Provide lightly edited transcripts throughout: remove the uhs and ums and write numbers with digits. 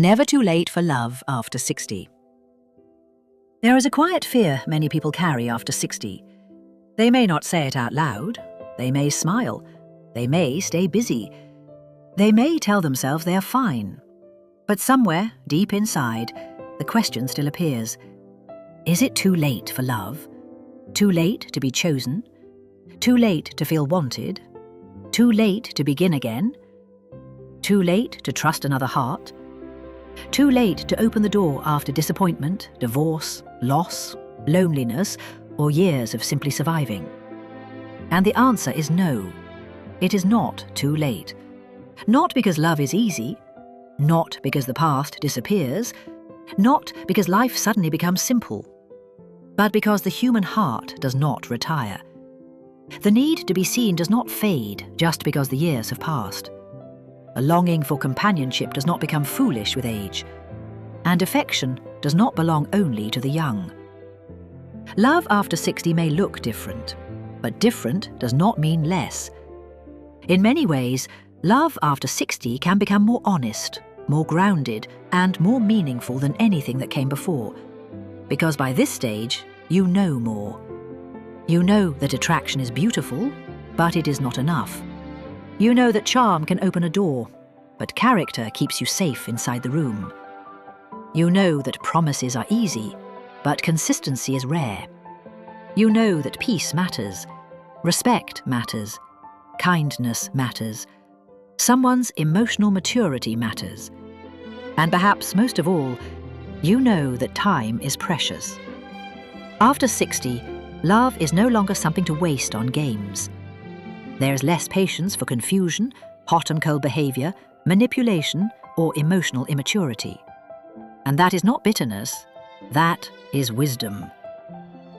Never too late for love after 60. There is a quiet fear many people carry after 60. They may not say it out loud. They may smile. They may stay busy. They may tell themselves they are fine. But somewhere, deep inside, the question still appears. Is it too late for love? Too late to be chosen? Too late to feel wanted? Too late to begin again? Too late to trust another heart? Too late to open the door after disappointment, divorce, loss, loneliness, or years of simply surviving? And the answer is no. It is not too late. Not because love is easy, not because the past disappears, not because life suddenly becomes simple, but because the human heart does not retire. The need to be seen does not fade just because the years have passed. A longing for companionship does not become foolish with age, and affection does not belong only to the young. Love after 60 may look different, but different does not mean less. In many ways, love after 60 can become more honest, more grounded, and more meaningful than anything that came before. Because by this stage, you know more. You know that attraction is beautiful, but it is not enough. You know that charm can open a door, but character keeps you safe inside the room. You know that promises are easy, but consistency is rare. You know that peace matters, respect matters, kindness matters, someone's emotional maturity matters. And perhaps most of all, you know that time is precious. After 60, love is no longer something to waste on games. There is less patience for confusion, hot and cold behavior, manipulation, or emotional immaturity. And that is not bitterness, that is wisdom.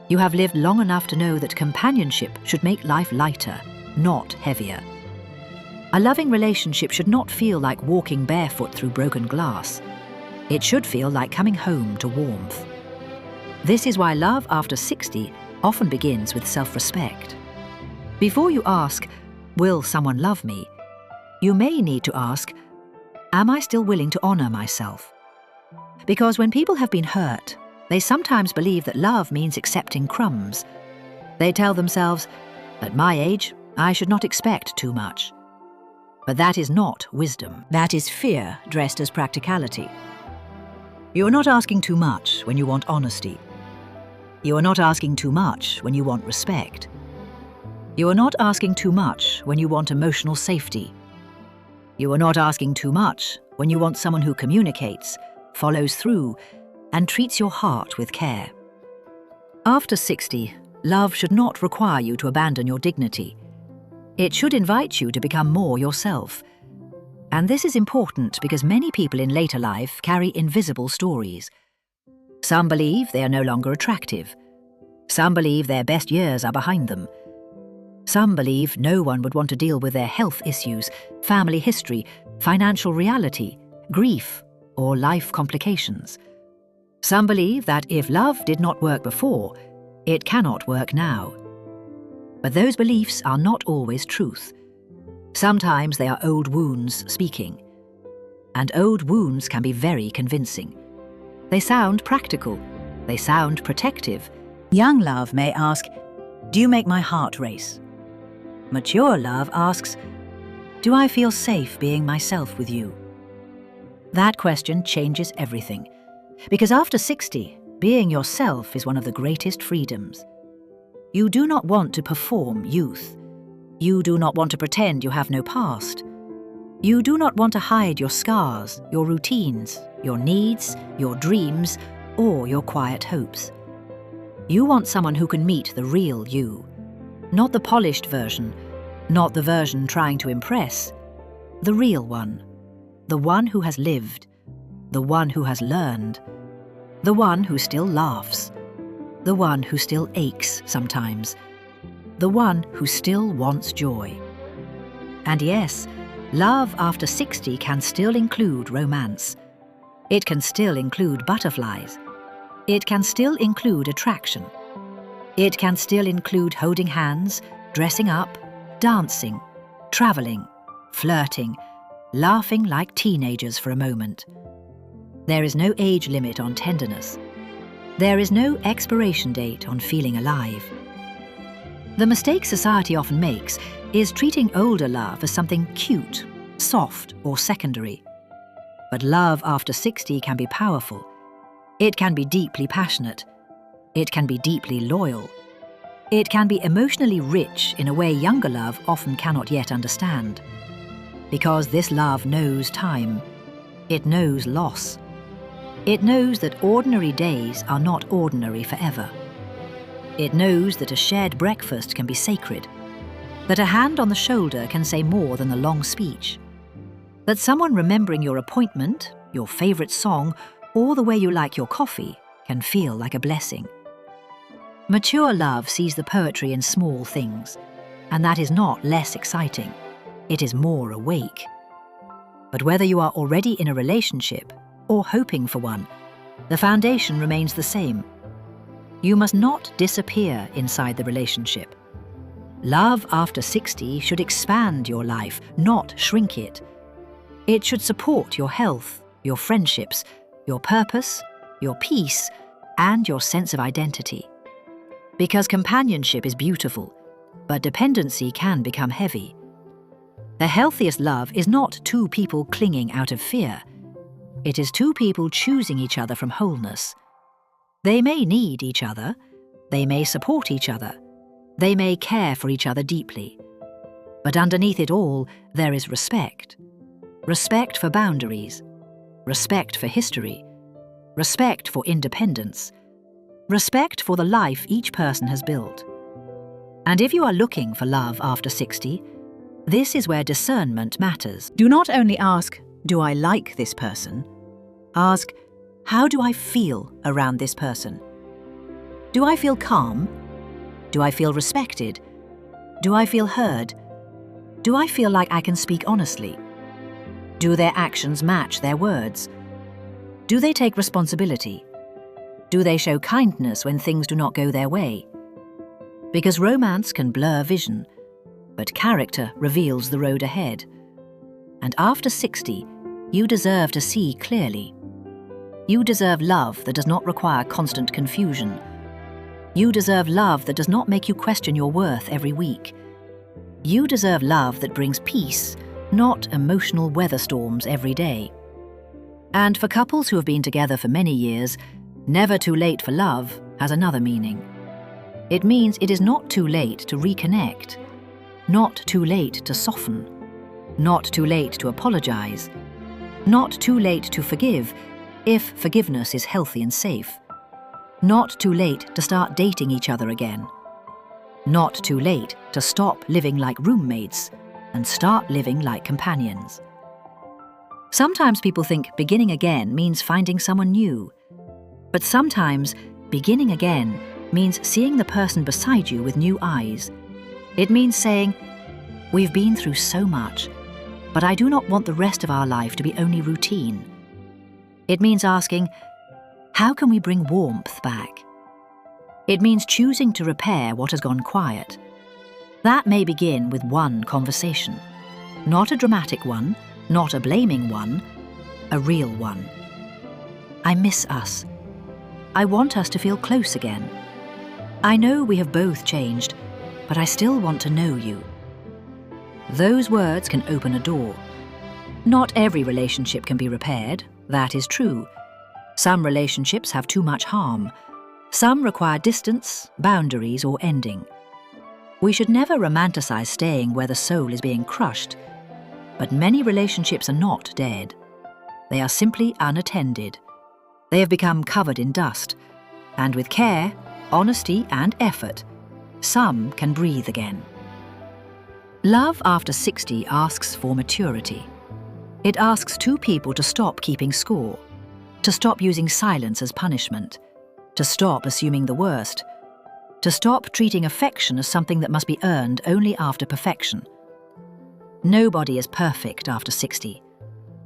You have lived long enough to know that companionship should make life lighter, not heavier. A loving relationship should not feel like walking barefoot through broken glass. It should feel like coming home to warmth. This is why love after 60 often begins with self-respect. Before you ask, will someone love me? You may need to ask, am I still willing to honor myself? Because when people have been hurt, they sometimes believe that love means accepting crumbs. They tell themselves, at my age, I should not expect too much. But that is not wisdom. That is fear dressed as practicality. You are not asking too much when you want honesty. You are not asking too much when you want respect. You are not asking too much when you want emotional safety. You are not asking too much when you want someone who communicates, follows through, and treats your heart with care. After 60, love should not require you to abandon your dignity. It should invite you to become more yourself. And this is important because many people in later life carry invisible stories. Some believe they are no longer attractive. Some believe their best years are behind them. Some believe no one would want to deal with their health issues, family history, financial reality, grief, or life complications. Some believe that if love did not work before, it cannot work now. But those beliefs are not always truth. Sometimes they are old wounds speaking. And old wounds can be very convincing. They sound practical. They sound protective. Young love may ask, do you make my heart race? Mature love asks, do I feel safe being myself with you? That question changes everything. Because after 60, being yourself is one of the greatest freedoms. You do not want to perform youth. You do not want to pretend you have no past. You do not want to hide your scars, your routines, your needs, your dreams, or your quiet hopes. You want someone who can meet the real you. Not the polished version, not the version trying to impress. The real one. The one who has lived. The one who has learned. The one who still laughs. The one who still aches sometimes. The one who still wants joy. And yes, love after 60 can still include romance. It can still include butterflies. It can still include attraction. It can still include holding hands, dressing up, dancing, traveling, flirting, laughing like teenagers for a moment. There is no age limit on tenderness. There is no expiration date on feeling alive. The mistake society often makes is treating older love as something cute, soft, or secondary. But love after 60 can be powerful. It can be deeply passionate. It can be deeply loyal. It can be emotionally rich in a way younger love often cannot yet understand. Because this love knows time. It knows loss. It knows that ordinary days are not ordinary forever. It knows that a shared breakfast can be sacred, that a hand on the shoulder can say more than a long speech, that someone remembering your appointment, your favourite song, or the way you like your coffee can feel like a blessing. Mature love sees the poetry in small things, and that is not less exciting. It is more awake. But whether you are already in a relationship or hoping for one, the foundation remains the same. You must not disappear inside the relationship. Love after 60 should expand your life, not shrink it. It should support your health, your friendships, your purpose, your peace, and your sense of identity. Because companionship is beautiful, but dependency can become heavy. The healthiest love is not two people clinging out of fear. It is two people choosing each other from wholeness. They may need each other, they may support each other, they may care for each other deeply. But underneath it all, there is respect. Respect for boundaries, respect for history, respect for independence, respect for the life each person has built. And if you are looking for love after 60, this is where discernment matters. Do not only ask, do I like this person? Ask, how do I feel around this person? Do I feel calm? Do I feel respected? Do I feel heard? Do I feel like I can speak honestly? Do their actions match their words? Do they take responsibility? Do they show kindness when things do not go their way? Because romance can blur vision, but character reveals the road ahead. And after 60, you deserve to see clearly. You deserve love that does not require constant confusion. You deserve love that does not make you question your worth every week. You deserve love that brings peace, not emotional weather storms every day. And for couples who have been together for many years, never too late for love has another meaning. It means it is not too late to reconnect, not too late to soften, not too late to apologize, not too late to forgive if forgiveness is healthy and safe, not too late to start dating each other again, not too late to stop living like roommates and start living like companions. Sometimes people think beginning again means finding someone new, but sometimes beginning again means seeing the person beside you with new eyes. It means saying, we've been through so much, but I do not want the rest of our life to be only routine. It means asking, how can we bring warmth back? It means choosing to repair what has gone quiet. That may begin with one conversation. Not a dramatic one, not a blaming one, a real one. I miss us. I want us to feel close again. I know we have both changed, but I still want to know you. Those words can open a door. Not every relationship can be repaired, that is true. Some relationships have too much harm. Some require distance, boundaries, or ending. We should never romanticize staying where the soul is being crushed. But many relationships are not dead. They are simply unattended. They have become covered in dust. And with care, honesty, and effort, some can breathe again. Love after 60 asks for maturity. It asks two people to stop keeping score, to stop using silence as punishment, to stop assuming the worst, to stop treating affection as something that must be earned only after perfection. Nobody is perfect after 60.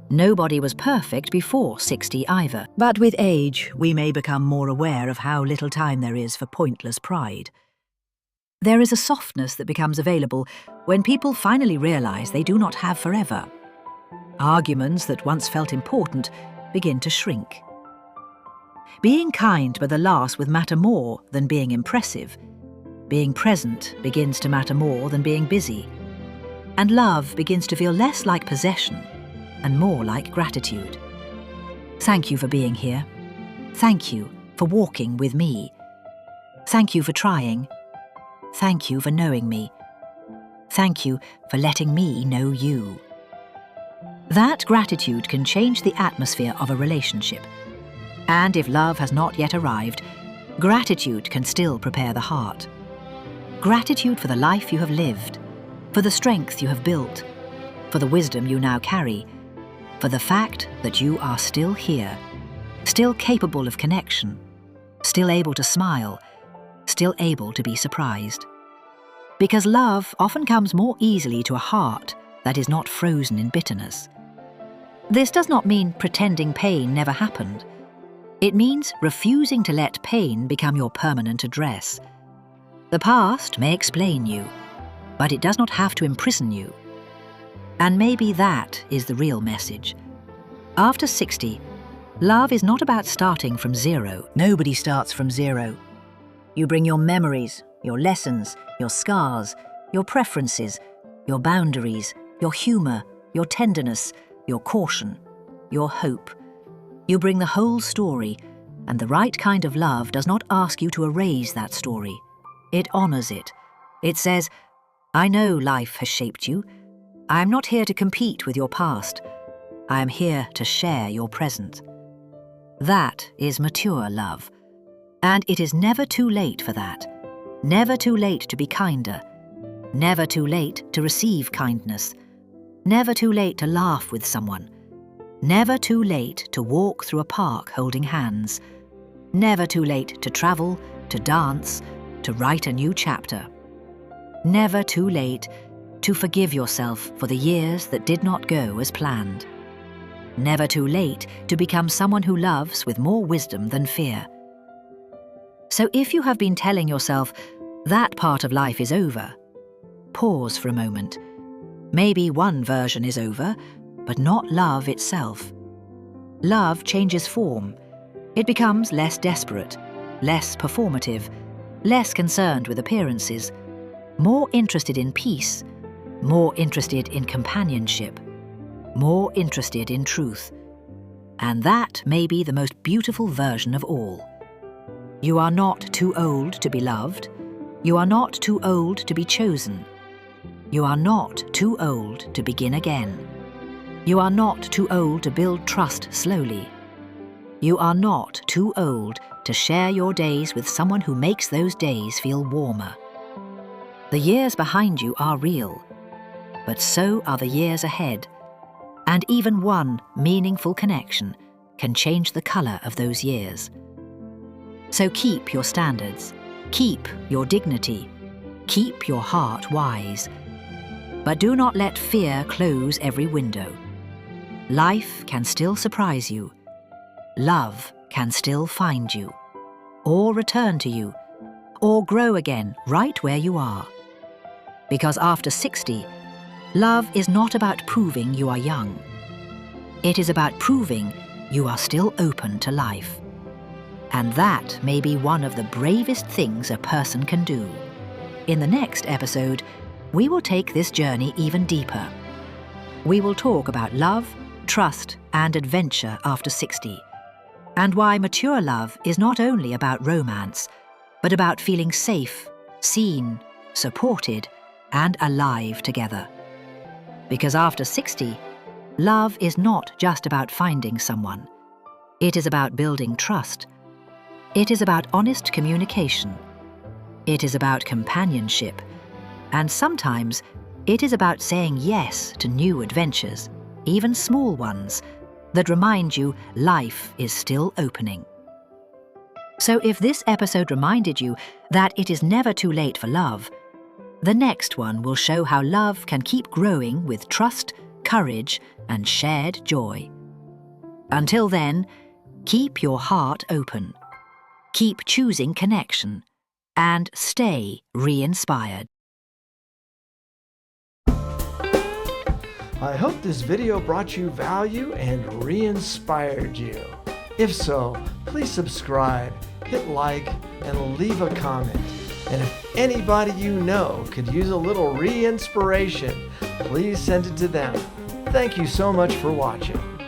Nobody was perfect before 60 either. But with age, we may become more aware of how little time there is for pointless pride. There is a softness that becomes available when people finally realize they do not have forever. Arguments that once felt important begin to shrink. Being kind by the last would matter more than being impressive. Being present begins to matter more than being busy. And love begins to feel less like possession and more like gratitude. Thank you for being here. Thank you for walking with me. Thank you for trying. Thank you for knowing me. Thank you for letting me know you. That gratitude can change the atmosphere of a relationship. And if love has not yet arrived, gratitude can still prepare the heart. Gratitude for the life you have lived, for the strength you have built, for the wisdom you now carry, for the fact that you are still here, still capable of connection, still able to smile, still able to be surprised. Because love often comes more easily to a heart that is not frozen in bitterness. This does not mean pretending pain never happened. It means refusing to let pain become your permanent address. The past may explain you, but it does not have to imprison you. And maybe that is the real message. After 60, love is not about starting from zero. Nobody starts from zero. You bring your memories, your lessons, your scars, your preferences, your boundaries, your humor, your tenderness, your caution, your hope. You bring the whole story, and the right kind of love does not ask you to erase that story. It honors it. It says, I know life has shaped you. I am not here to compete with your past. I am here to share your present. That is mature love. And it is never too late for that. Never too late to be kinder. Never too late to receive kindness. Never too late to laugh with someone. Never too late to walk through a park holding hands. Never too late to travel, to dance, to write a new chapter. Never too late to forgive yourself for the years that did not go as planned. Never too late to become someone who loves with more wisdom than fear. So if you have been telling yourself that part of life is over, pause for a moment. Maybe one version is over, but not love itself. Love changes form. It becomes less desperate, less performative, less concerned with appearances, more interested in peace, more interested in companionship, more interested in truth. And that may be the most beautiful version of all. You are not too old to be loved. You are not too old to be chosen. You are not too old to begin again. You are not too old to build trust slowly. You are not too old to share your days with someone who makes those days feel warmer. The years behind you are real, but so are the years ahead. And even one meaningful connection can change the color of those years. So keep your standards, keep your dignity, keep your heart wise. But do not let fear close every window. Life can still surprise you. Love can still find you, or return to you, or grow again right where you are. Because after 60, love is not about proving you are young. It is about proving you are still open to life. And that may be one of the bravest things a person can do. In the next episode, we will take this journey even deeper. We will talk about love, trust, and adventure after 60, and why mature love is not only about romance, but about feeling safe, seen, supported, and alive together. Because after 60, love is not just about finding someone. It is about building trust. It is about honest communication. It is about companionship. And sometimes it is about saying yes to new adventures, even small ones, that remind you life is still opening. So if this episode reminded you that it is never too late for love, the next one will show how love can keep growing with trust, courage, and shared joy. Until then, keep your heart open, keep choosing connection, and stay re-inspired. I hope this video brought you value and re-inspired you. If so, please subscribe, hit like, and leave a comment. And if anybody you know could use a little re-inspiration, please send it to them. Thank you so much for watching.